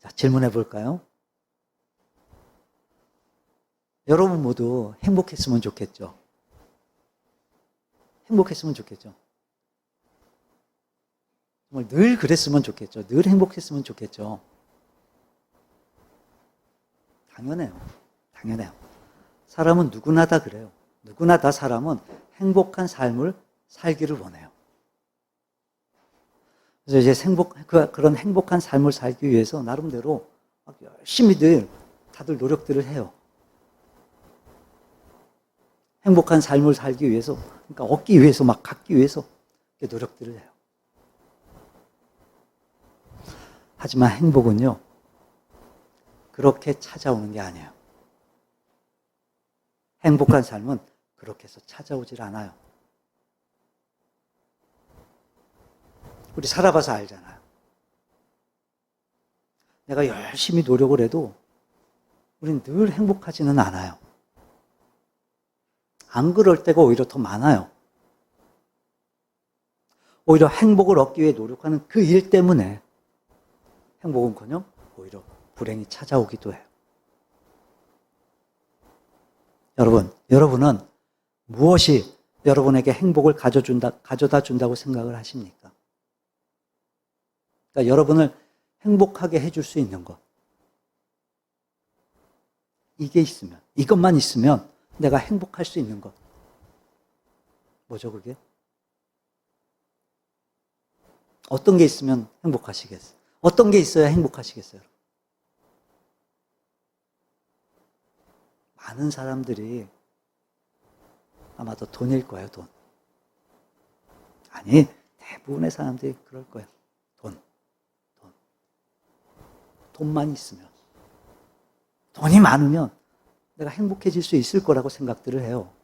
자, 질문해 볼까요? 여러분 모두 행복했으면 좋겠죠? 행복했으면 좋겠죠? 정말 늘 그랬으면 좋겠죠? 늘 행복했으면 좋겠죠? 당연해요. 당연해요. 사람은 누구나 다 그래요. 누구나 다 사람은 행복한 삶을 살기를 원해요. 그래서 이제 그런 행복한 삶을 살기 위해서 나름대로 막 열심히들 다들 노력들을 해요. 행복한 삶을 살기 위해서, 그러니까 얻기 위해서, 막 갖기 위해서 이렇게 노력들을 해요. 하지만 행복은요, 그렇게 찾아오는 게 아니에요. 행복한 삶은 그렇게 해서 찾아오질 않아요. 우리 살아봐서 알잖아요. 내가 열심히 노력을 해도 우린 늘 행복하지는 않아요. 안 그럴 때가 오히려 더 많아요. 오히려 행복을 얻기 위해 노력하는 그 일 때문에 행복은커녕 오히려 불행이 찾아오기도 해요. 여러분은 무엇이 여러분에게 행복을 가져다 준다고 생각을 하십니까? 그러니까 여러분을 행복하게 해줄 수 있는 것. 이것만 있으면 내가 행복할 수 있는 것. 뭐죠, 그게? 어떤 게 있으면 행복하시겠어요? 어떤 게 있어야 행복하시겠어요? 많은 사람들이 아마도 돈일 거예요, 돈. 아니, 대부분의 사람들이 그럴 거예요. 돈만 있으면. 돈이 많으면 내가 행복해질 수 있을 거라고 생각들을 해요.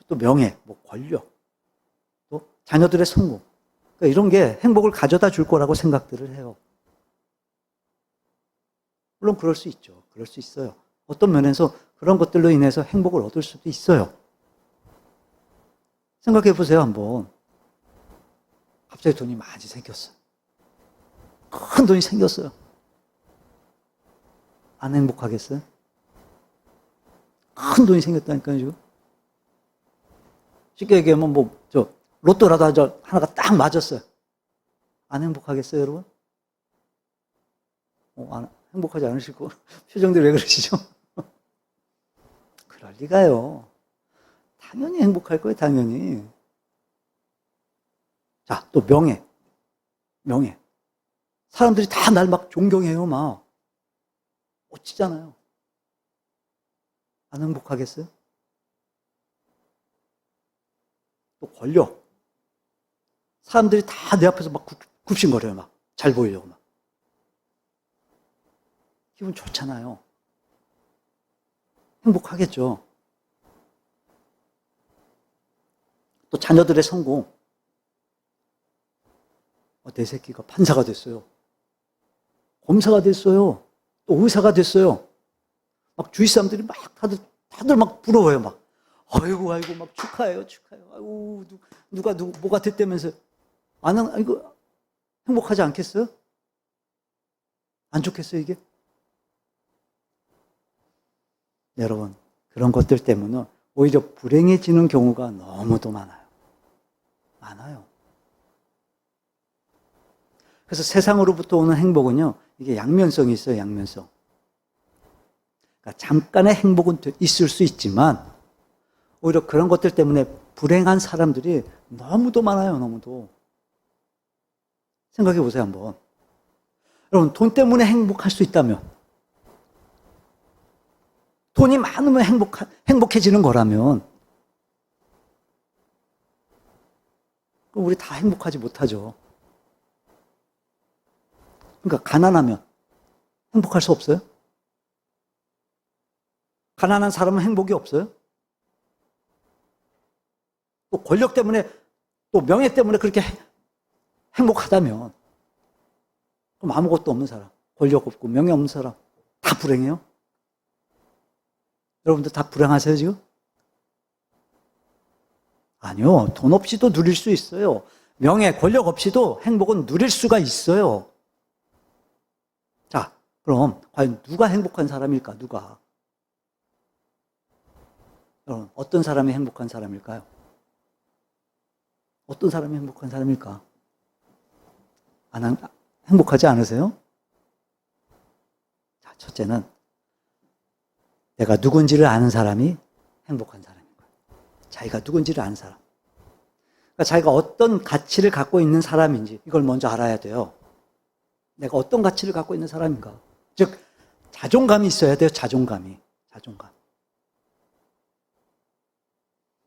또 명예, 권력, 또 자녀들의 성공. 그러니까 이런 게 행복을 가져다 줄 거라고 생각들을 해요. 물론 그럴 수 있죠. 그럴 수 있어요. 어떤 면에서 그런 것들로 인해서 행복을 얻을 수도 있어요. 생각해 보세요, 한번. 갑자기 돈이 많이 생겼어요. 큰 돈이 생겼어요. 안 행복하겠어요? 큰 돈이 생겼다니까요, 지금. 쉽게 얘기하면 로또라도 하나가 딱 맞았어요. 안 행복하겠어요, 여러분? 행복하지 않으실 거. 표정들이 왜 그러시죠? 그럴 리가요. 당연히 행복할 거예요, 당연히. 자, 또 명예. 사람들이 다 날 막 존경해요, 막. 멋지잖아요. 안 행복하겠어요? 또 권력. 사람들이 다 내 앞에서 막 굽신거려요, 막. 잘 보이려고 막. 기분 좋잖아요. 행복하겠죠. 또 자녀들의 성공. 내 새끼가 판사가 됐어요. 검사가 됐어요. 또 의사가 됐어요. 막 주위 사람들이 막 다들 막 부러워요, 막. 아이고, 막 축하해요. 아이고, 누가 뭐가 됐다면서. 이거 행복하지 않겠어요? 안 좋겠어요, 이게? 여러분, 그런 것들 때문에 오히려 불행해지는 경우가 너무도 많아요. 그래서 세상으로부터 오는 행복은요, 이게 양면성이 있어요, 양면성. 그러니까 잠깐의 행복은 있을 수 있지만, 오히려 그런 것들 때문에 불행한 사람들이 너무도 많아요, 너무도. 생각해 보세요, 한번. 여러분, 돈 때문에 행복할 수 있다면, 돈이 많으면 행복해지는 거라면, 그럼 우리 다 행복하지 못하죠. 그러니까 가난하면 행복할 수 없어요? 가난한 사람은 행복이 없어요? 또 권력 때문에, 또 명예 때문에 그렇게 행복하다면, 그럼 아무것도 없는 사람, 권력 없고 명예 없는 사람, 다 불행해요? 여러분들 다 불행하세요, 지금? 아니요. 돈 없이도 누릴 수 있어요. 명예, 권력 없이도 행복은 누릴 수가 있어요. 자, 그럼 과연 누가 행복한 사람일까? 누가? 여러분, 어떤 사람이 행복한 사람일까요? 어떤 사람이 행복한 사람일까? 행복하지 않으세요? 자, 첫째는 내가 누군지를 아는 사람이 행복한 사람인 거예요. 자기가 누군지를 아는 사람. 그러니까 자기가 어떤 가치를 갖고 있는 사람인지 이걸 먼저 알아야 돼요. 내가 어떤 가치를 갖고 있는 사람인가. 즉 자존감이 있어야 돼요. 자존감.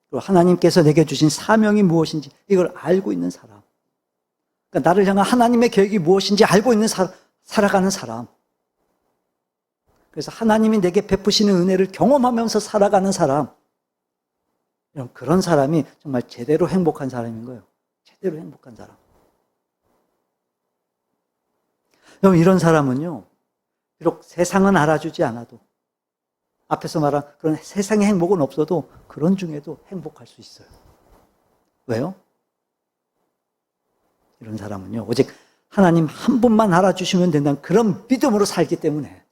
그리고 하나님께서 내게 주신 사명이 무엇인지 이걸 알고 있는 사람. 그러니까 나를 향한 하나님의 계획이 무엇인지 알고 있는 살아가는 사람. 그래서 하나님이 내게 베푸시는 은혜를 경험하면서 살아가는 사람. 그런 사람이 정말 제대로 행복한 사람인 거예요. 제대로 행복한 사람. 여러분, 이런 사람은요, 비록 세상은 알아주지 않아도, 앞에서 말한 그런 세상의 행복은 없어도 그런 중에도 행복할 수 있어요. 왜요? 이런 사람은요, 오직 하나님 한 분만 알아주시면 된다는 그런 믿음으로 살기 때문에.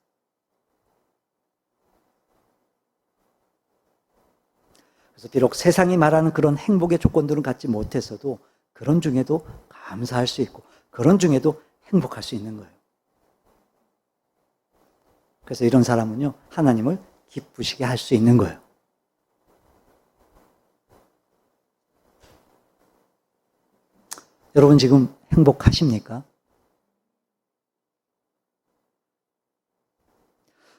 그래서 비록 세상이 말하는 그런 행복의 조건들은 갖지 못했어도 그런 중에도 감사할 수 있고 그런 중에도 행복할 수 있는 거예요. 그래서 이런 사람은요, 하나님을 기쁘시게 할 수 있는 거예요. 여러분 지금 행복하십니까?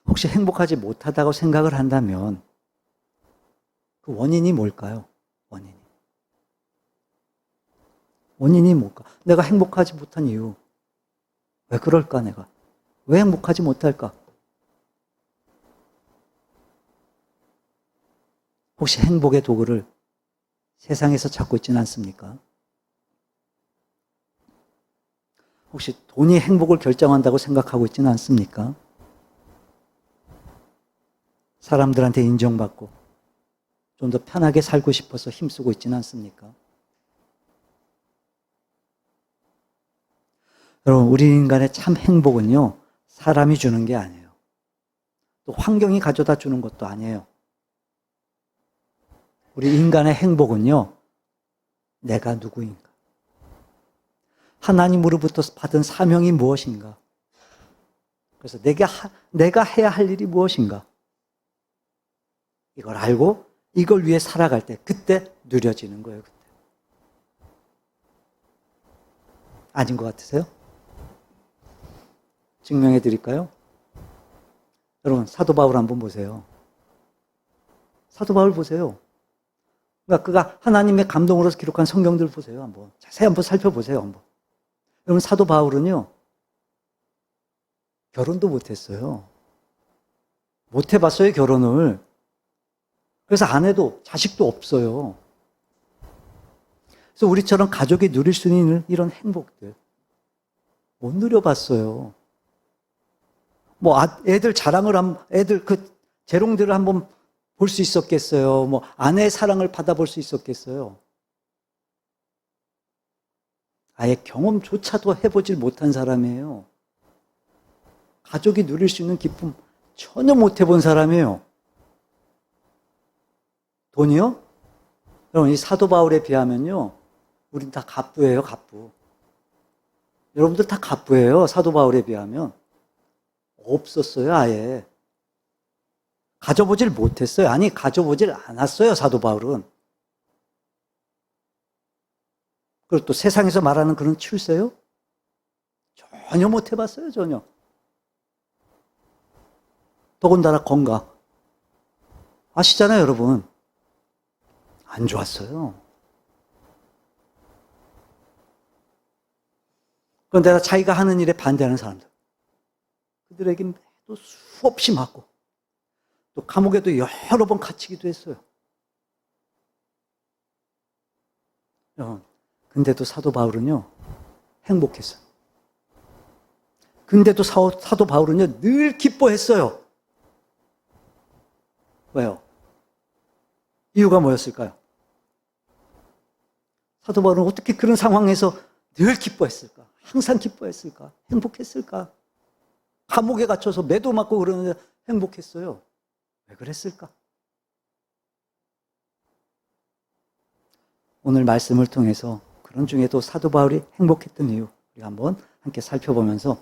혹시 행복하지 못하다고 생각을 한다면 그 원인이 뭘까요? 원인이 뭘까? 내가 행복하지 못한 이유. 왜 그럴까, 내가? 왜 행복하지 못할까? 혹시 행복의 도구를 세상에서 찾고 있지는 않습니까? 혹시 돈이 행복을 결정한다고 생각하고 있지는 않습니까? 사람들한테 인정받고 좀 더 편하게 살고 싶어서 힘쓰고 있지는 않습니까? 여러분, 우리 인간의 참 행복은요, 사람이 주는 게 아니에요. 또 환경이 가져다 주는 것도 아니에요. 우리 인간의 행복은요, 내가 누구인가? 하나님으로부터 받은 사명이 무엇인가? 그래서 내가 해야 할 일이 무엇인가? 이걸 알고 이걸 위해 살아갈 때 그때 누려지는 거예요. 그때. 아닌 것 같으세요? 증명해 드릴까요? 여러분, 사도 바울 한번 보세요. 사도 바울 보세요. 그러니까 그가 하나님의 감동으로서 기록한 성경들 보세요. 한번 자세히 한번 살펴보세요. 한번. 여러분, 사도 바울은요, 결혼도 못했어요. 못 해봤어요, 결혼을. 그래서 아내도 자식도 없어요. 그래서 우리처럼 가족이 누릴 수 있는 이런 행복들 못 누려봤어요. 뭐 애들 자랑을 애들 그 재롱들을 한번 볼 수 있었겠어요. 뭐 아내의 사랑을 받아볼 수 있었겠어요. 아예 경험조차도 해보질 못한 사람이에요. 가족이 누릴 수 있는 기쁨 전혀 못 해본 사람이에요. 돈이요? 여러분, 이 사도 바울에 비하면요, 우린 다 갑부예요, 갑부. 여러분들 다 갑부예요, 사도 바울에 비하면. 없었어요, 아예. 가져보질 못했어요. 아니, 가져보질 않았어요, 사도 바울은. 그리고 또 세상에서 말하는 그런 출세요? 전혀 못 해봤어요, 전혀. 더군다나 건강. 아시잖아요, 여러분. 안 좋았어요. 그런데 자기가 하는 일에 반대하는 사람들. 그들에게 또 수없이 맞고, 또 감옥에도 여러 번 갇히기도 했어요. 근데도 사도 바울은요, 행복했어요. 근데도 사도 바울은요, 늘 기뻐했어요. 왜요? 이유가 뭐였을까요? 사도 바울은 어떻게 그런 상황에서 늘 기뻐했을까? 항상 기뻐했을까? 행복했을까? 감옥에 갇혀서 매도 맞고 그러는데 행복했어요. 왜 그랬을까? 오늘 말씀을 통해서 그런 중에도 사도 바울이 행복했던 이유 우리가 한번 함께 살펴보면서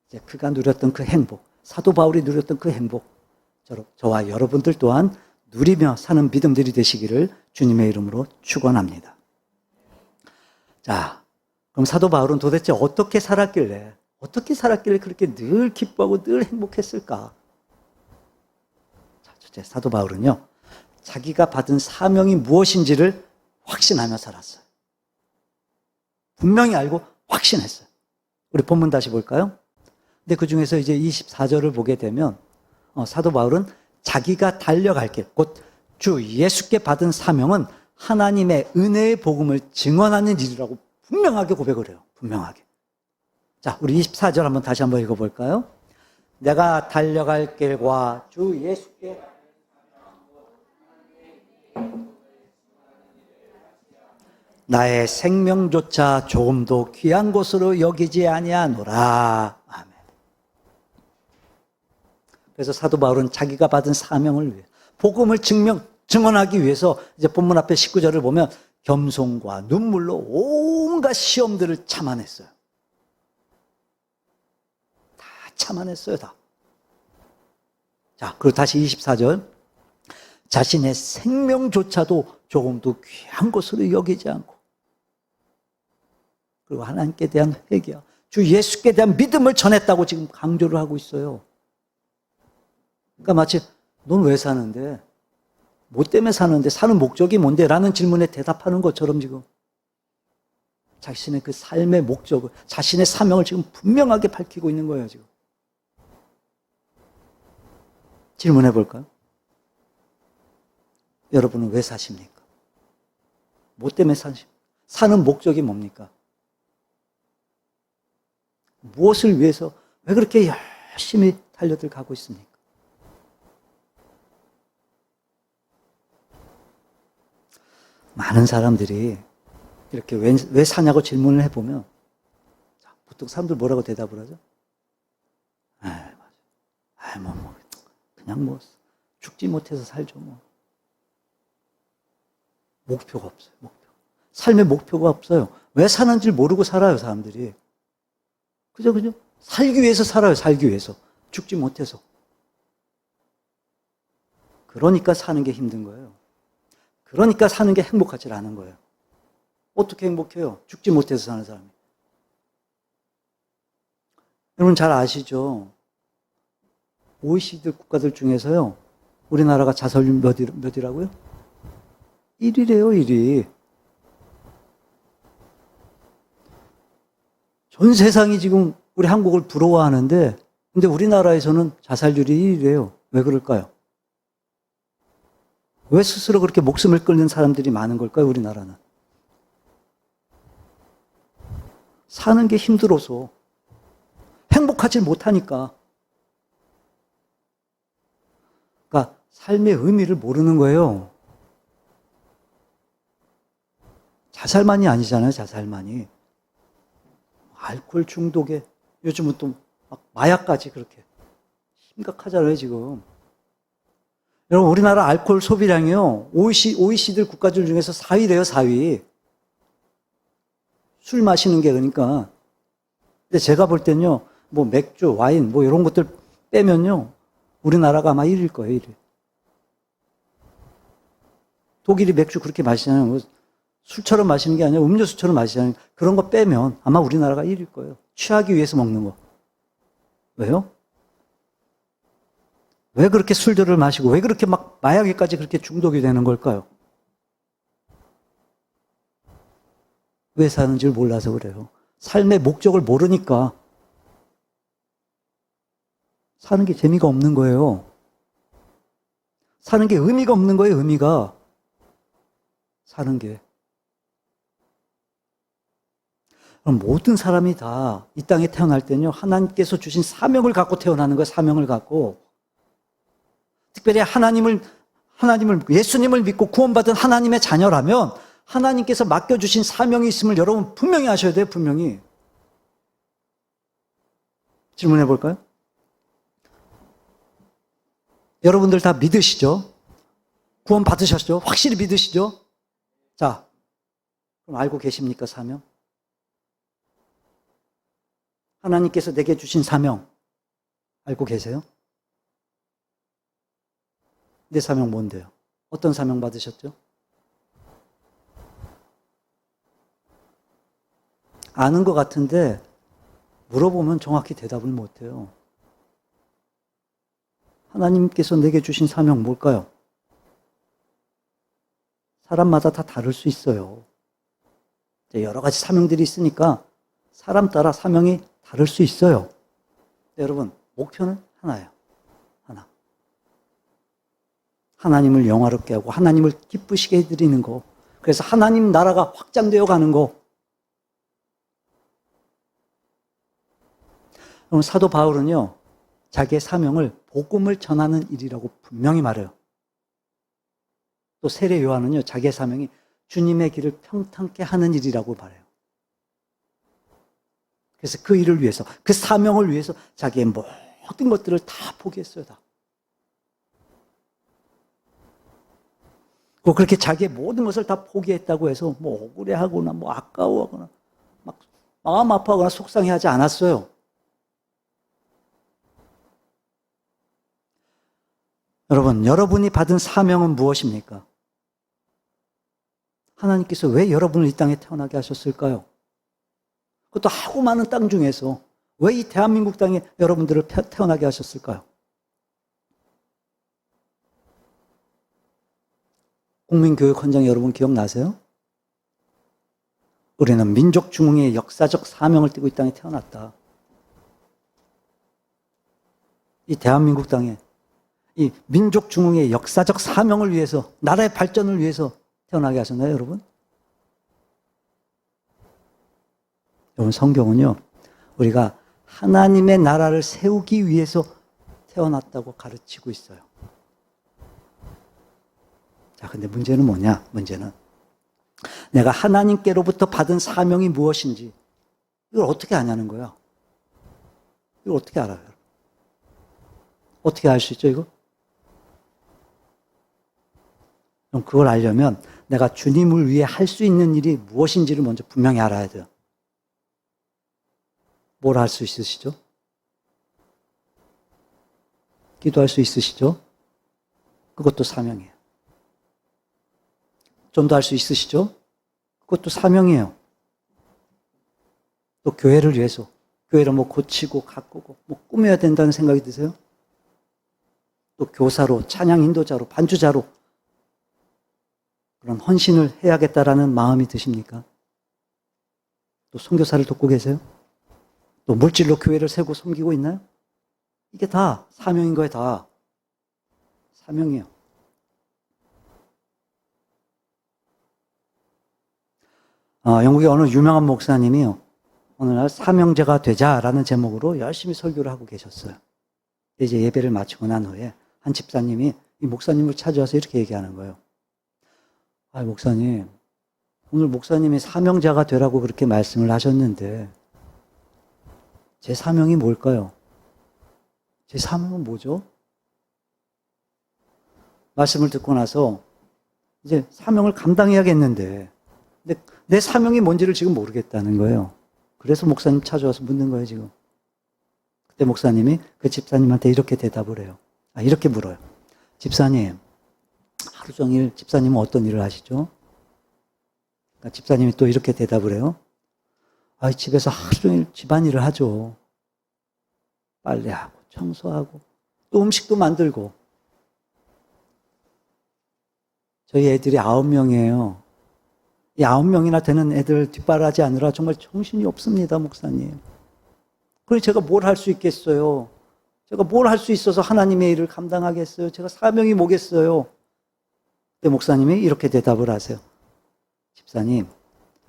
이제 그가 누렸던 그 행복, 사도 바울이 누렸던 그 행복, 저와 여러분들 또한 누리며 사는 믿음들이 되시기를 주님의 이름으로 축원합니다. 자, 그럼 사도 바울은 도대체 어떻게 살았길래 그렇게 늘 기뻐하고 늘 행복했을까? 자, 첫째, 사도 바울은요, 자기가 받은 사명이 무엇인지를 확신하며 살았어요. 분명히 알고 확신했어요. 우리 본문 다시 볼까요? 근데 그 중에서 이제 24절을 보게 되면 사도 바울은 자기가 달려갈 길, 곧 주 예수께 받은 사명은 하나님의 은혜의 복음을 증언하는 일이라고 분명하게 고백을 해요. 분명하게. 자, 우리 24절 한번 다시 한번 읽어볼까요? 내가 달려갈 길과 주 예수께 나의 생명조차 조금도 귀한 것으로 여기지 아니하노라. 아멘. 그래서 사도 바울은 자기가 받은 사명을 위해 복음을 증언하기 위해서 이제 본문 앞에 19절을 보면 겸손과 눈물로 온갖 시험들을 참아냈어요. 다 참아냈어요, 다. 자, 그리고 다시 24절. 자신의 생명조차도 조금도 귀한 것으로 여기지 않고, 그리고 하나님께 대한 회개와 주 예수께 대한 믿음을 전했다고 지금 강조를 하고 있어요. 그러니까 마치 넌 왜 사는데? 뭐 때문에 사는데? 사는 목적이 뭔데? 라는 질문에 대답하는 것처럼 지금 자신의 그 삶의 목적을, 자신의 사명을 지금 분명하게 밝히고 있는 거예요, 지금. 질문해 볼까요? 여러분은 왜 사십니까? 뭐 때문에 사십니까? 사는 목적이 뭡니까? 무엇을 위해서, 왜 그렇게 열심히 달려들 가고 있습니까? 많은 사람들이 이렇게 왜 사냐고 질문을 해보면 보통 사람들 뭐라고 대답을 하죠? 그냥 죽지 못해서 살죠, 뭐. 목표가 없어요, 목표. 삶의 목표가 없어요. 왜 사는지 모르고 살아요, 사람들이. 그죠? 살기 위해서 살아요, 살기 위해서. 죽지 못해서. 그러니까 사는 게 힘든 거예요. 그러니까 사는 게 행복하지 않은 거예요. 어떻게 행복해요? 죽지 못해서 사는 사람이. 여러분 잘 아시죠? OECD 국가들 중에서요, 우리나라가 자살률 몇이라고요? 1위래요, 1위. 전 세상이 지금 우리 한국을 부러워하는데, 근데 우리나라에서는 자살률이 1위래요. 왜 그럴까요? 왜 스스로 그렇게 목숨을 끊는 사람들이 많은 걸까요, 우리나라는? 사는 게 힘들어서, 행복하지 못하니까. 그러니까 삶의 의미를 모르는 거예요. 자살만이 아니잖아요, 자살만이. 알코올 중독에 요즘은 또 막 마약까지 그렇게 심각하잖아요, 지금. 여러분, 우리나라 알코올 소비량이요, OECD 국가들 중에서 4위래요, 4위. 술 마시는 게 그러니까. 근데 제가 볼 때는요, 뭐 맥주, 와인, 뭐 이런 것들 빼면요, 우리나라가 아마 1위일 거예요, 1위. 독일이 맥주 그렇게 마시잖아요. 뭐 술처럼 마시는 게 아니라 음료수처럼 마시잖아요. 그런 거 빼면 아마 우리나라가 1위일 거예요. 취하기 위해서 먹는 거. 왜요? 왜 그렇게 술들을 마시고, 왜 그렇게 막 마약에까지 그렇게 중독이 되는 걸까요? 왜 사는지를 몰라서 그래요. 삶의 목적을 모르니까 사는 게 재미가 없는 거예요. 사는 게 의미가 없는 거예요, 의미가. 사는 게. 그럼 모든 사람이 다 이 땅에 태어날 때는요, 하나님께서 주신 사명을 갖고 태어나는 거예요, 사명을 갖고. 특별히 예수님을 믿고 구원받은 하나님의 자녀라면 하나님께서 맡겨주신 사명이 있음을 여러분 분명히 아셔야 돼요, 분명히. 질문해 볼까요? 여러분들 다 믿으시죠? 구원 받으셨죠? 확실히 믿으시죠? 자, 그럼 알고 계십니까, 사명? 하나님께서 내게 주신 사명, 알고 계세요? 내 사명 뭔데요? 어떤 사명 받으셨죠? 아는 것 같은데 물어보면 정확히 대답을 못해요. 하나님께서 내게 주신 사명 뭘까요? 사람마다 다 다를 수 있어요. 여러 가지 사명들이 있으니까 사람 따라 사명이 다를 수 있어요. 여러분, 목표는 하나예요. 하나. 하나님을 영화롭게 하고 하나님을 기쁘시게 해드리는 거. 그래서 하나님 나라가 확장되어 가는 거. 그럼 사도 바울은요, 자기의 사명을 복음을 전하는 일이라고 분명히 말해요. 또 세례 요한은요, 자기의 사명이 주님의 길을 평탄케 하는 일이라고 말해요. 그래서 그 일을 위해서, 그 사명을 위해서 자기의 모든 것들을 다 포기했어요, 다. 그렇게 자기의 모든 것을 다 포기했다고 해서 뭐 억울해하거나 뭐 아까워하거나 막 마음 아파하거나 속상해하지 않았어요. 여러분, 여러분이 받은 사명은 무엇입니까? 하나님께서 왜 여러분을 이 땅에 태어나게 하셨을까요? 그것도 하고 많은 땅 중에서 왜 이 대한민국 땅에 여러분들을 태어나게 하셨을까요? 국민교육헌장 여러분 기억나세요? 우리는 민족 중흥의 역사적 사명을 띠고 이 땅에 태어났다. 이 대한민국 땅에 이 민족 중흥의 역사적 사명을 위해서, 나라의 발전을 위해서 태어나게 하셨나요, 여러분? 여러분, 성경은요, 우리가 하나님의 나라를 세우기 위해서 태어났다고 가르치고 있어요. 자, 근데 문제는 뭐냐? 문제는 내가 하나님께로부터 받은 사명이 무엇인지 이걸 어떻게 아냐는 거야. 이걸 어떻게 알아요? 어떻게 알 수 있죠, 이거? 그럼 그걸 알려면 내가 주님을 위해 할 수 있는 일이 무엇인지를 먼저 분명히 알아야 돼요. 뭘 할 수 있으시죠? 기도할 수 있으시죠? 그것도 사명이에요. 전도할 수 있으시죠? 그것도 사명이에요. 또 교회를 위해서, 교회를 뭐 고치고 가꾸고 뭐 꾸며야 된다는 생각이 드세요? 또 교사로, 찬양 인도자로, 반주자로 그런 헌신을 해야겠다라는 마음이 드십니까? 또 선교사를 돕고 계세요? 또 물질로 교회를 세우고 섬기고 있나요? 이게 다 사명인 거예요, 다. 사명이에요. 영국의 어느 유명한 목사님이요, 어느 날 사명자가 되자라는 제목으로 열심히 설교를 하고 계셨어요. 이제 예배를 마치고 난 후에 한 집사님이 이 목사님을 찾아와서 이렇게 얘기하는 거예요. 목사님, 오늘 목사님이 사명자가 되라고 그렇게 말씀을 하셨는데 제 사명이 뭘까요? 제 사명은 뭐죠? 말씀을 듣고 나서 이제 사명을 감당해야겠는데 근데 내 사명이 뭔지를 지금 모르겠다는 거예요. 그래서 목사님 찾아와서 묻는 거예요, 지금. 그때 목사님이 그 집사님한테 이렇게 대답을 해요. 이렇게 물어요. 집사님, 하루 종일 집사님은 어떤 일을 하시죠? 그러니까 집사님이 또 이렇게 대답을 해요. 집에서 하루 종일 집안일을 하죠. 빨래하고 청소하고 또 음식도 만들고. 저희 애들이 9명이에요. 이 9명이나 되는 애들 뒷바라지 하느라 정말 정신이 없습니다, 목사님. 그래서 제가 뭘 할 수 있겠어요? 제가 뭘 할 수 있어서 하나님의 일을 감당하겠어요? 제가 사명이 뭐겠어요? 근데 목사님이 이렇게 대답을 하세요.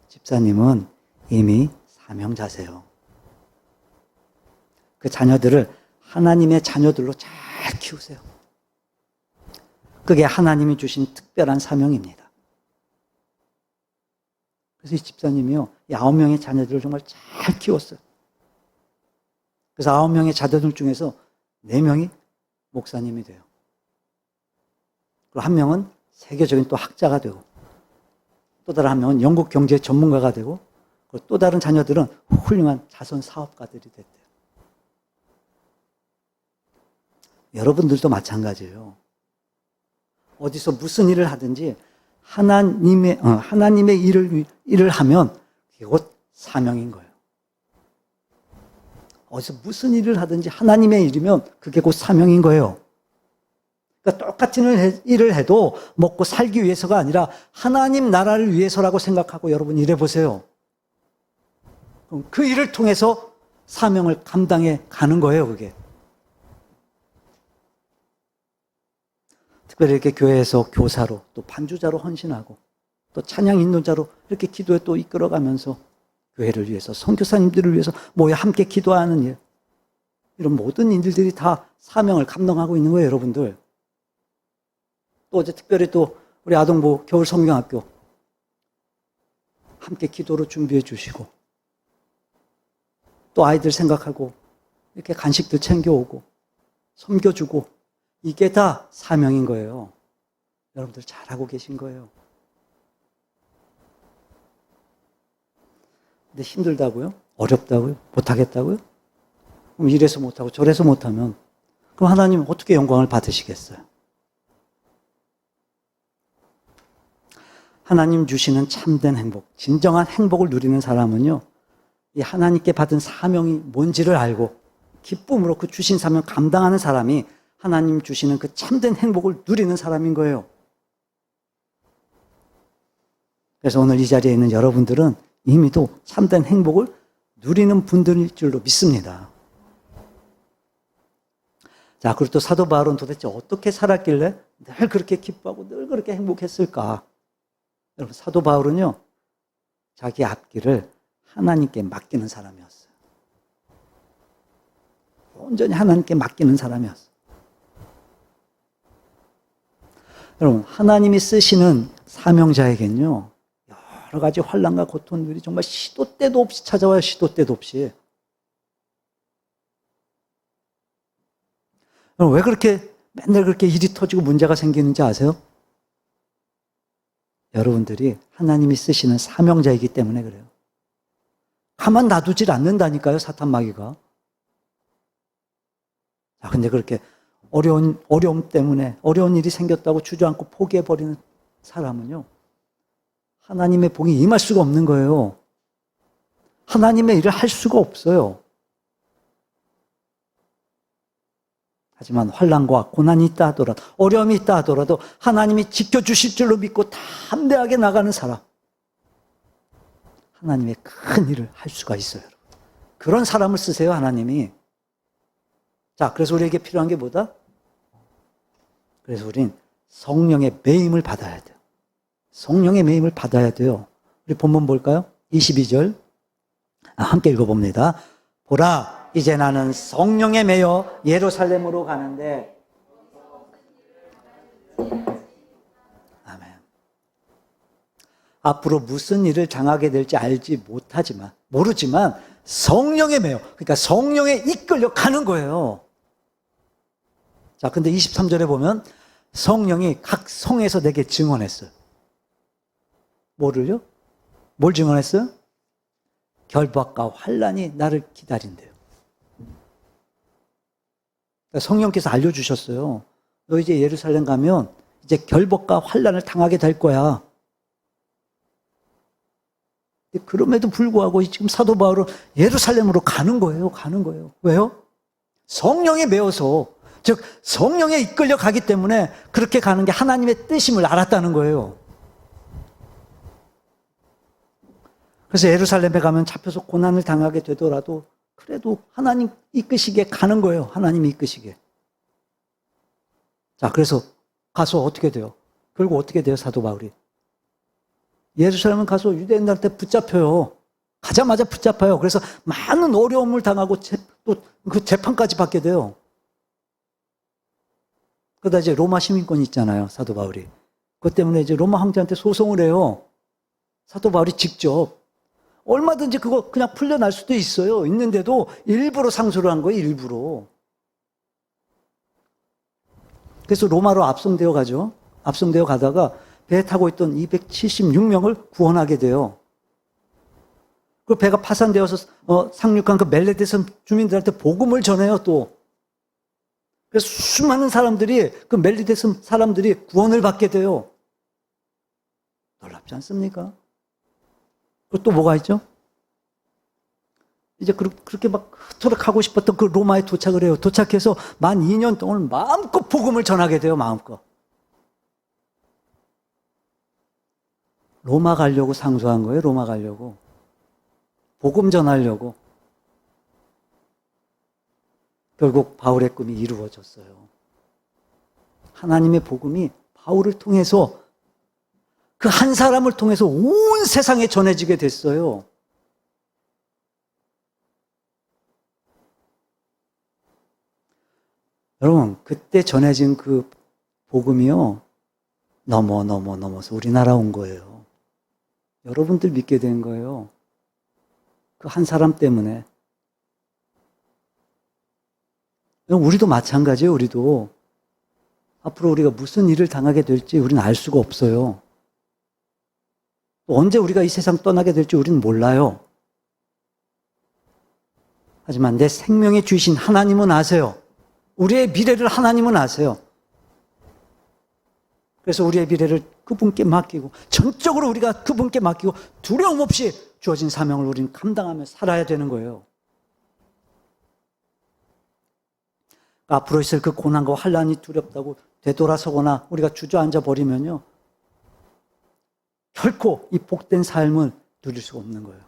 집사님은 이미 사명자세요. 그 자녀들을 하나님의 자녀들로 잘 키우세요. 그게 하나님이 주신 특별한 사명입니다. 그래서 이 집사님이요, 이 9명의 자녀들을 정말 잘 키웠어요. 그래서 9명의 자녀들 중에서 4명이 목사님이 돼요. 그리고 1명은 세계적인 또 학자가 되고, 또 다른 1명은 영국 경제 전문가가 되고, 그리고 또 다른 자녀들은 훌륭한 자선 사업가들이 됐대요. 여러분들도 마찬가지예요. 어디서 무슨 일을 하든지 하나님의 일을 하면 그게 곧 사명인 거예요. 어디서 무슨 일을 하든지 하나님의 일이면 그게 곧 사명인 거예요. 그러니까 똑같은 일을 해도 먹고 살기 위해서가 아니라 하나님 나라를 위해서라고 생각하고 여러분 일해 보세요. 그럼 그 일을 통해서 사명을 감당해 가는 거예요, 그게. 특별히 이렇게 교회에서 교사로 또 반주자로 헌신하고 또 찬양 인도자로 이렇게 기도에 또 이끌어가면서 교회를 위해서 선교사님들을 위해서 모여 함께 기도하는 일, 이런 모든 일들이 다 사명을 감당하고 있는 거예요, 여러분들. 또 어제 특별히 또 우리 아동부 겨울 성경학교 함께 기도로 준비해 주시고 또 아이들 생각하고 이렇게 간식들 챙겨오고 섬겨주고 이게 다 사명인 거예요. 여러분들 잘하고 계신 거예요. 근데 힘들다고요? 어렵다고요? 못하겠다고요? 그럼 이래서 못하고 저래서 못하면 그럼 하나님 어떻게 영광을 받으시겠어요? 하나님 주시는 참된 행복, 진정한 행복을 누리는 사람은요, 이 하나님께 받은 사명이 뭔지를 알고 기쁨으로 그 주신 사명 감당하는 사람이 하나님 주시는 그 참된 행복을 누리는 사람인 거예요. 그래서 오늘 이 자리에 있는 여러분들은 이미도 참된 행복을 누리는 분들일 줄로 믿습니다. 자, 그리고 또 사도 바울은 도대체 어떻게 살았길래 늘 그렇게 기뻐하고 늘 그렇게 행복했을까? 여러분, 사도 바울은요, 자기 앞길을 하나님께 맡기는 사람이었어요. 온전히 하나님께 맡기는 사람이었어요. 여러분, 하나님이 쓰시는 사명자에겐요, 여러 가지 환난과 고통들이 정말 시도 때도 없이 찾아와요. 시도 때도 없이. 여러분, 왜 그렇게 맨날 그렇게 일이 터지고 문제가 생기는지 아세요? 여러분들이 하나님이 쓰시는 사명자이기 때문에 그래요. 가만 놔두질 않는다니까요, 사탄 마귀가. 자, 근데 그렇게 어려움 때문에 어려운 일이 생겼다고 주저앉고 포기해버리는 사람은요, 하나님의 복이 임할 수가 없는 거예요. 하나님의 일을 할 수가 없어요. 하지만 환난과 고난이 있다 하더라도, 어려움이 있다 하더라도 하나님이 지켜주실 줄로 믿고 담대하게 나가는 사람, 하나님의 큰 일을 할 수가 있어요. 그런 사람을 쓰세요, 하나님이. 자, 그래서 우리에게 필요한 게 뭐다? 그래서 우린 성령의 매임을 받아야 돼요. 성령의 매임을 받아야 돼요. 우리 본문 볼까요? 22절 함께 읽어봅니다. 보라, 이제 나는 성령에 매여 예루살렘으로 가는데. 아멘. 앞으로 무슨 일을 당하게 될지 모르지만 성령에 매여, 그러니까 성령에 이끌려 가는 거예요. 자, 근데 23절에 보면 성령이 각 성에서 내게 증언했어요. 뭐를요? 뭘 증언했어요? 결박과 환난이 나를 기다린대요. 그러니까 성령께서 알려주셨어요. 너 이제 예루살렘 가면 이제 결박과 환난을 당하게 될 거야. 그럼에도 불구하고 지금 사도 바울은 예루살렘으로 가는 거예요. 왜요? 성령에 매여서, 즉 성령에 이끌려 가기 때문에 그렇게 가는 게 하나님의 뜻임을 알았다는 거예요. 그래서 예루살렘에 가면 잡혀서 고난을 당하게 되더라도 그래도 하나님 이끄시기에 가는 거예요. 하나님이 이끄시기에. 자, 그래서 가서 어떻게 돼요? 결국 어떻게 돼요, 사도 바울이? 예루살렘 가서 유대인들한테 붙잡혀요. 가자마자 붙잡아요. 그래서 많은 어려움을 당하고 또 그 재판까지 받게 돼요. 그러다 이제 로마 시민권이 있잖아요, 사도 바울이. 그것 때문에 이제 로마 황제한테 소송을 해요. 사도 바울이 직접 얼마든지 그거 그냥 풀려날 수도 있어요. 있는데도 일부러 상소를 한 거예요. 일부러. 그래서 로마로 압송되어 가죠. 압송되어 가다가 배에 타고 있던 276명을 구원하게 돼요. 그 배가 파산되어서 상륙한 그 멜레데섬 주민들한테 복음을 전해요. 또 그래서 수많은 사람들이 그 멜레데섬 사람들이 구원을 받게 돼요. 놀랍지 않습니까? 그리고 또 뭐가 있죠? 이제 그렇게 막 그토록 하고 싶었던 그 로마에 도착을 해요. 도착해서 만 2년 동안 마음껏 복음을 전하게 돼요. 마음껏. 로마 가려고 상소한 거예요. 로마 가려고. 복음 전하려고. 결국 바울의 꿈이 이루어졌어요. 하나님의 복음이 바울을 통해서 그 한 사람을 통해서 온 세상에 전해지게 됐어요. 여러분, 그때 전해진 그 복음이요, 넘어서 우리나라 온 거예요. 여러분들 믿게 된 거예요. 그 한 사람 때문에. 우리도 마찬가지예요, 우리도. 앞으로 우리가 무슨 일을 당하게 될지 우리는 알 수가 없어요. 또 언제 우리가 이 세상 떠나게 될지 우리는 몰라요. 하지만 내 생명의 주이신 하나님은 아세요. 우리의 미래를 하나님은 아세요. 그래서 우리의 미래를 그분께 맡기고 전적으로 우리가 그분께 맡기고 두려움 없이 주어진 사명을 우리는 감당하며 살아야 되는 거예요. 앞으로 있을 그 고난과 환난이 두렵다고 되돌아서거나 우리가 주저앉아 버리면요, 결코 이 복된 삶을 누릴 수가 없는 거예요.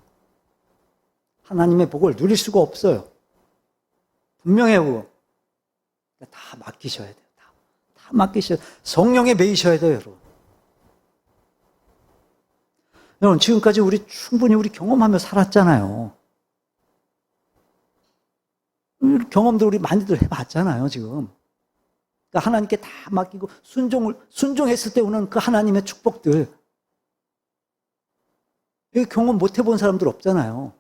하나님의 복을 누릴 수가 없어요. 분명해요. 다 맡기셔야 돼요. 다 맡기셔야 돼요. 성령에 매이셔야 돼요, 여러분. 여러분, 지금까지 우리 충분히 우리 경험하며 살았잖아요. 경험도 우리 많이들 해봤잖아요, 지금. 그러니까 하나님께 다 맡기고 순종했을 때 오는 그 하나님의 축복들. 이 경험 못 해본 사람들 없잖아요.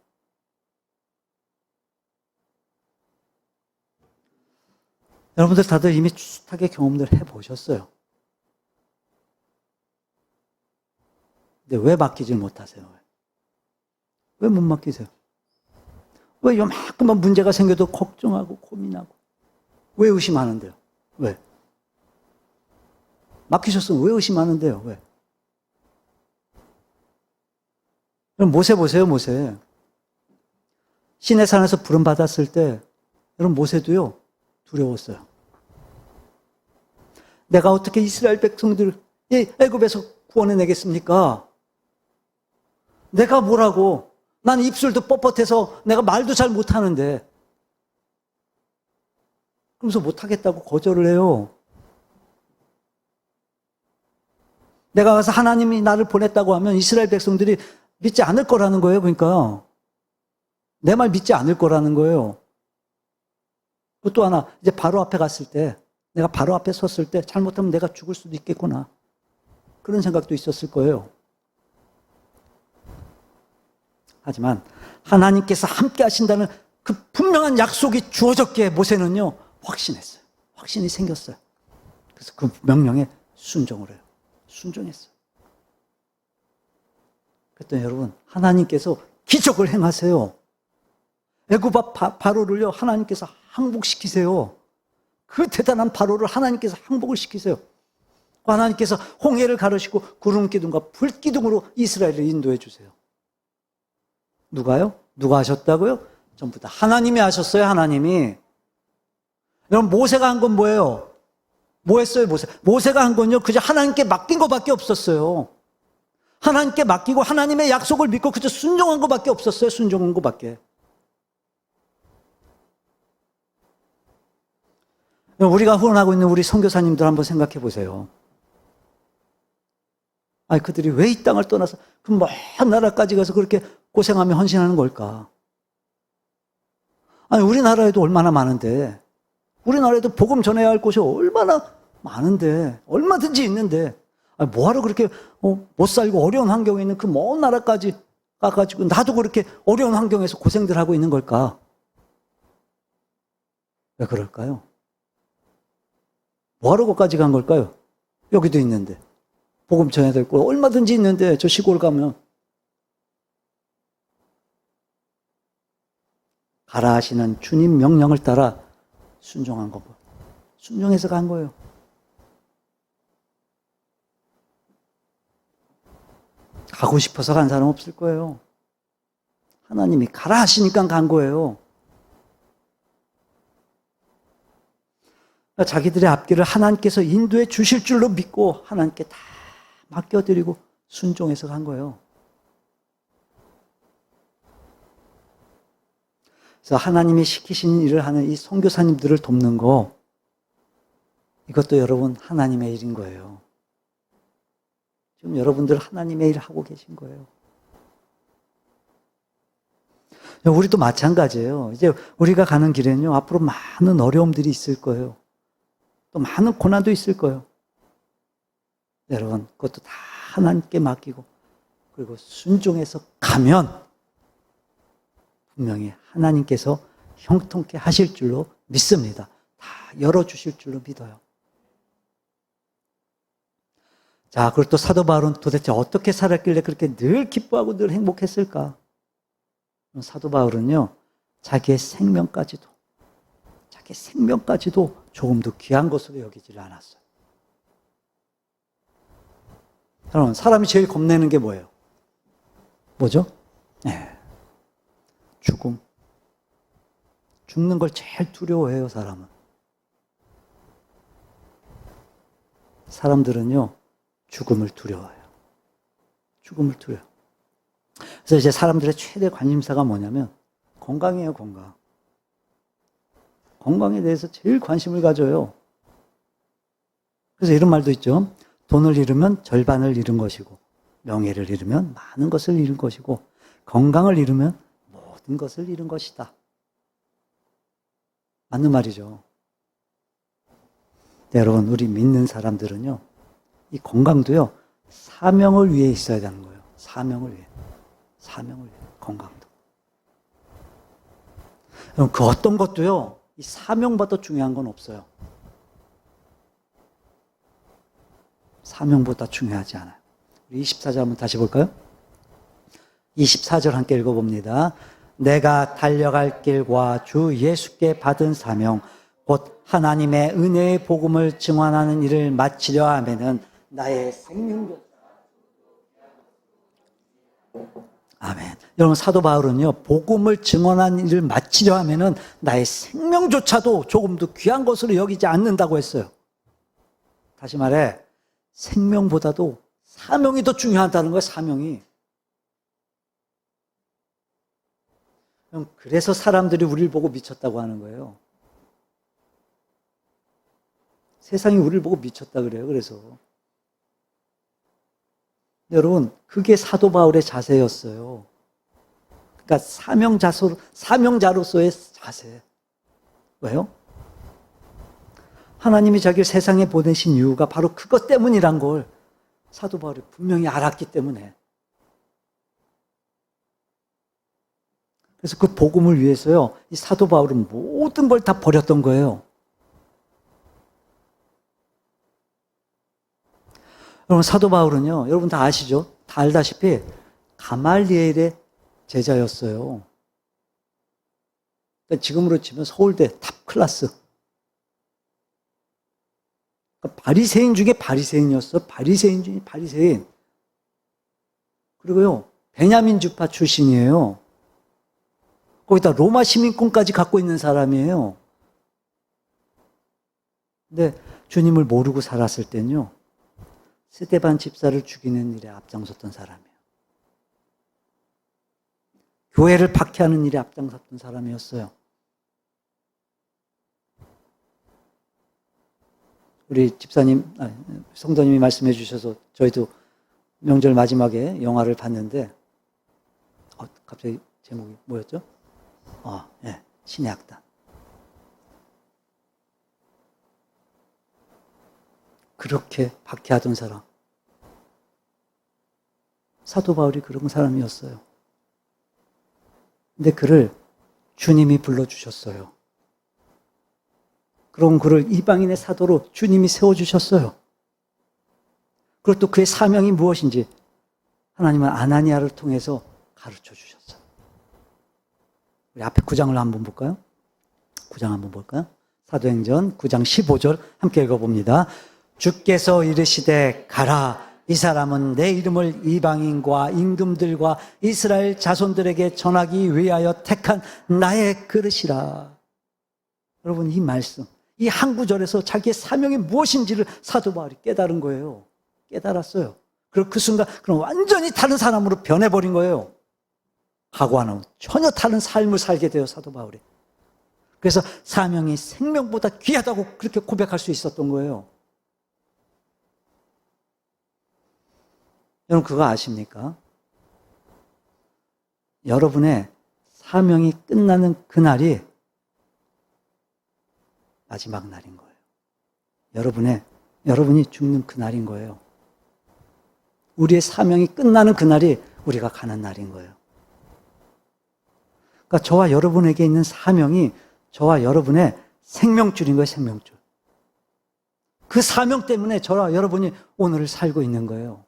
여러분들 다들 이미 숱하게 경험들 해보셨어요. 근데 왜 맡기질 못하세요? 왜 못 맡기세요? 왜 요만큼만 문제가 생겨도 걱정하고 고민하고 왜 의심하는데요? 왜? 맡기셨으면 왜 의심하는데요? 왜? 여러분 모세 보세요, 모세. 시내산에서 부름받았을 때 여러분 모세도요 두려웠어요. 내가 어떻게 이스라엘 백성들을 애굽에서 구원해내겠습니까? 내가 뭐라고? 난 입술도 뻣뻣해서 내가 말도 잘 못하는데. 그러면서 못하겠다고 거절을 해요. 내가 가서 하나님이 나를 보냈다고 하면 이스라엘 백성들이 믿지 않을 거라는 거예요. 그러니까 내 말 믿지 않을 거라는 거예요. 또 하나, 이제 바로 앞에 갔을 때, 내가 바로 앞에 섰을 때 잘못하면 내가 죽을 수도 있겠구나. 그런 생각도 있었을 거예요. 하지만 하나님께서 함께 하신다는 그 분명한 약속이 주어졌기에 모세는요 확신했어요. 확신이 생겼어요. 그래서 그 명령에 순종을 해요. 순종했어요. 그랬더니 여러분, 하나님께서 기적을 행하세요. 애굽 앞 바로를요 하나님께서 항복시키세요. 그 대단한 바로를 하나님께서 항복을 시키세요. 하나님께서 홍해를 가르시고 구름 기둥과 불 기둥으로 이스라엘을 인도해 주세요. 누가요? 누가 하셨다고요? 전부 다 하나님이 하셨어요. 하나님이. 여러분 모세가 한 건 뭐예요? 뭐 했어요? 모세가 한 건요 그저 하나님께 맡긴 것밖에 없었어요. 하나님께 맡기고 하나님의 약속을 믿고 그저 순종한 것밖에 없었어요. 순종한 것밖에. 우리가 후원하고 있는 우리 선교사님들 한번 생각해 보세요. 아니 그들이 왜 이 땅을 떠나서 그 먼 나라까지 가서 그렇게 고생하며 헌신하는 걸까? 아니 우리나라에도 얼마나 많은데, 우리나라에도 복음 전해야 할 곳이 얼마나 많은데, 얼마든지 있는데, 뭐하러 그렇게 못 살고 어려운 환경에 있는 그 먼 나라까지 가가지고 나도 그렇게 어려운 환경에서 고생들 하고 있는 걸까? 왜 그럴까요? 뭐하러 거기까지 간 걸까요? 여기도 있는데. 복음 전해야 될 거 얼마든지 있는데 저 시골 가면. 가라 하시는 주님 명령을 따라 순종한 거고. 순종해서 간 거예요. 가고 싶어서 간 사람 없을 거예요. 하나님이 가라 하시니까 간 거예요. 자기들의 앞길을 하나님께서 인도해 주실 줄로 믿고 하나님께 다 맡겨드리고 순종해서 간 거예요. 그래서 하나님이 시키신 일을 하는 이 선교사님들을 돕는 거, 이것도 여러분 하나님의 일인 거예요. 지금 여러분들 하나님의 일을 하고 계신 거예요. 우리도 마찬가지예요. 이제 우리가 가는 길에는요, 앞으로 많은 어려움들이 있을 거예요. 또 많은 고난도 있을 거예요. 여러분, 그것도 다 하나님께 맡기고, 그리고 순종해서 가면, 분명히 하나님께서 형통케 하실 줄로 믿습니다. 다 열어주실 줄로 믿어요. 자, 그리고 또 사도 바울은 도대체 어떻게 살았길래 그렇게 늘 기뻐하고 늘 행복했을까? 사도 바울은요, 자기의 생명까지도 조금도 귀한 것으로 여기지를 않았어요. 여러분, 사람이 제일 겁내는 게 뭐예요? 뭐죠? 네. 죽음. 죽는 걸 제일 두려워해요, 사람은. 사람들은요, 죽음을 두려워해요. 죽음을 두려워요. 그래서 이제 사람들의 최대 관심사가 뭐냐면 건강이에요, 건강. 건강에 대해서 제일 관심을 가져요. 그래서 이런 말도 있죠. 돈을 잃으면 절반을 잃은 것이고, 명예를 잃으면 많은 것을 잃은 것이고, 건강을 잃으면 모든 것을 잃은 것이다. 맞는 말이죠. 네, 여러분, 우리 믿는 사람들은요, 이 건강도요, 사명을 위해 있어야 되는 거예요. 사명을 위해. 건강도. 여러분, 그 어떤 것도요, 이 사명보다 중요한 건 없어요. 사명보다 중요하지 않아요. 우리 24절 한번 다시 볼까요? 24절 함께 읽어봅니다. 내가 달려갈 길과 주 예수께 받은 사명, 곧 하나님의 은혜의 복음을 증언하는 일을 마치려 하면은 나의 생명도. 아멘. 여러분, 사도 바울은요, 복음을 증언하는 일을 마치려 하면은 나의 생명조차도 조금도 귀한 것으로 여기지 않는다고 했어요. 다시 말해, 생명보다도 사명이 더 중요하다는 거예요, 사명이. 그래서 사람들이 우리를 보고 미쳤다고 하는 거예요. 세상이 우리를 보고 미쳤다 그래요, 그래서. 여러분, 그게 사도 바울의 자세였어요. 그러니까 사명자로서의 자세. 왜요? 하나님이 자기를 세상에 보내신 이유가 바로 그것 때문이란 걸 사도 바울이 분명히 알았기 때문에. 그래서 그 복음을 위해서요, 이 사도 바울은 모든 걸 다 버렸던 거예요. 여러분, 사도 바울은요, 여러분 다 아시죠? 다 알다시피 가말리엘의 제자였어요. 그러니까 지금으로 치면 서울대 탑 클래스. 그러니까 바리새인 중에 바리새인이었어. 바리새인 중에 바리새인. 그리고요, 베냐민 주파 출신이에요. 거기다 로마 시민권까지 갖고 있는 사람이에요. 근데 주님을 모르고 살았을 땐요, 스데반 집사를 죽이는 일에 앞장섰던 사람이에요. 교회를 박해하는 일에 앞장섰던 사람이었어요. 우리 집사님, 성도님이 말씀해 주셔서 저희도 명절 마지막에 영화를 봤는데, 갑자기 제목이 뭐였죠? 예, 신의 악단. 그렇게 박해하던 사람. 사도 바울이 그런 사람이었어요. 근데 그를 주님이 불러주셨어요. 그런 그를 이방인의 사도로 주님이 세워주셨어요. 그리고 또 그의 사명이 무엇인지 하나님은 아나니아를 통해서 가르쳐 주셨어요. 우리 앞에 9장을 한번 볼까요? 9장 한번 볼까요? 사도행전 9장 15절 함께 읽어봅니다. 주께서 이르시되 가라. 이 사람은 내 이름을 이방인과 임금들과 이스라엘 자손들에게 전하기 위하여 택한 나의 그릇이라. 여러분, 이 말씀, 이 한 구절에서 자기의 사명이 무엇인지를 사도 바울이 깨달은 거예요. 깨달았어요. 그리고 그 순간 그럼 완전히 다른 사람으로 변해버린 거예요. 과거와는 전혀 다른 삶을 살게 돼요, 사도 바울이. 그래서 사명이 생명보다 귀하다고 그렇게 고백할 수 있었던 거예요. 여러분, 그거 아십니까? 여러분의 사명이 끝나는 그날이 마지막 날인 거예요. 여러분이 죽는 그날인 거예요. 우리의 사명이 끝나는 그날이 우리가 가는 날인 거예요. 그러니까 저와 여러분에게 있는 사명이 저와 여러분의 생명줄인 거예요, 생명줄. 그 사명 때문에 저와 여러분이 오늘을 살고 있는 거예요.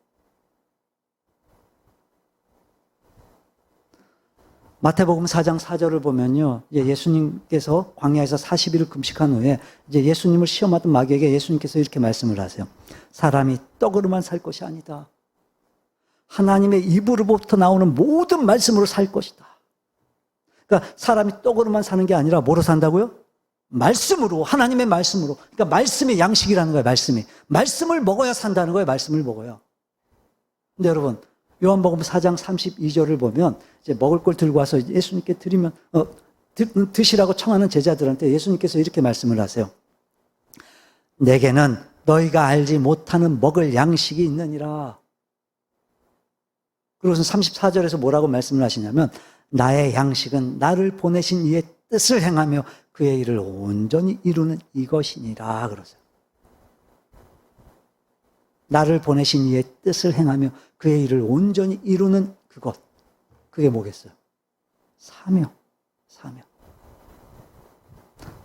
마태복음 4장 4절을 보면요, 이제 예수님께서 광야에서 40일을 금식한 후에 이제 예수님을 시험하던 마귀에게 예수님께서 이렇게 말씀을 하세요. 사람이 떡으로만 살 것이 아니다. 하나님의 입으로부터 나오는 모든 말씀으로 살 것이다. 그러니까 사람이 떡으로만 사는 게 아니라 뭐로 산다고요? 말씀으로, 하나님의 말씀으로. 그러니까 말씀의 양식이라는 거예요, 말씀이. 말씀을 먹어야 산다는 거예요, 말씀을 먹어야. 근데 여러분, 요한복음 4장 32절을 보면 이제 먹을 걸 들고 와서 예수님께 드리면 드시라고 청하는 제자들한테 예수님께서 이렇게 말씀을 하세요. 내게는 너희가 알지 못하는 먹을 양식이 있느니라. 그리고서 34절에서 뭐라고 말씀을 하시냐면 나의 양식은 나를 보내신 이의 뜻을 행하며 그의 일을 온전히 이루는 이것이니라 그러세요. 나를 보내신 이의 뜻을 행하며 그의 일을 온전히 이루는 그것. 그게 뭐겠어요? 사명.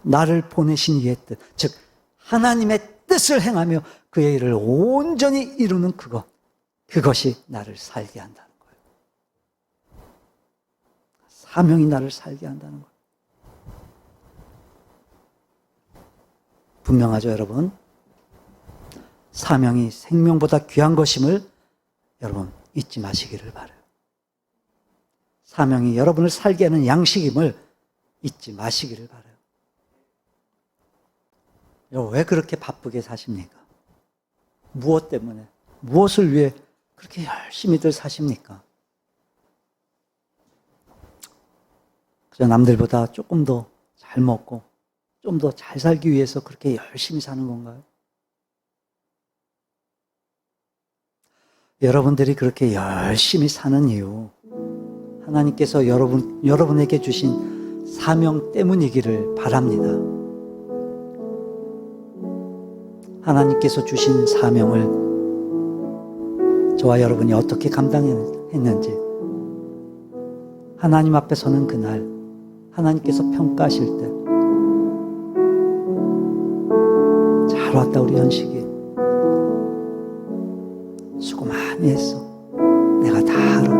나를 보내신 이의 뜻. 즉 하나님의 뜻을 행하며 그의 일을 온전히 이루는 그것. 그것이 나를 살게 한다는 거예요. 사명이 나를 살게 한다는 거예요. 분명하죠, 여러분? 사명이 생명보다 귀한 것임을 여러분 잊지 마시기를 바라요. 사명이 여러분을 살게 하는 양식임을 잊지 마시기를 바라요. 여러분, 왜 그렇게 바쁘게 사십니까? 무엇 때문에? 무엇을 위해 그렇게 열심히들 사십니까? 그저 남들보다 조금 더 잘 먹고 좀 더 잘 살기 위해서 그렇게 열심히 사는 건가요? 여러분들이 그렇게 열심히 사는 이유, 하나님께서 여러분에게 주신 사명 때문이기를 바랍니다. 하나님께서 주신 사명을 저와 여러분이 어떻게 감당했는지, 하나님 앞에 서는 그날, 하나님께서 평가하실 때, 잘 왔다 우리 현식이, 수고 많이 했어, 내가 다 알아.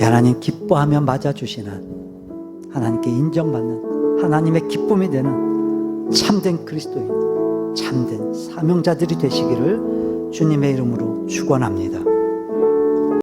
하나님 기뻐하며 맞아주시는, 하나님께 인정받는, 하나님의 기쁨이 되는 참된 그리스도인, 참된 사명자들이 되시기를 주님의 이름으로 축원합니다.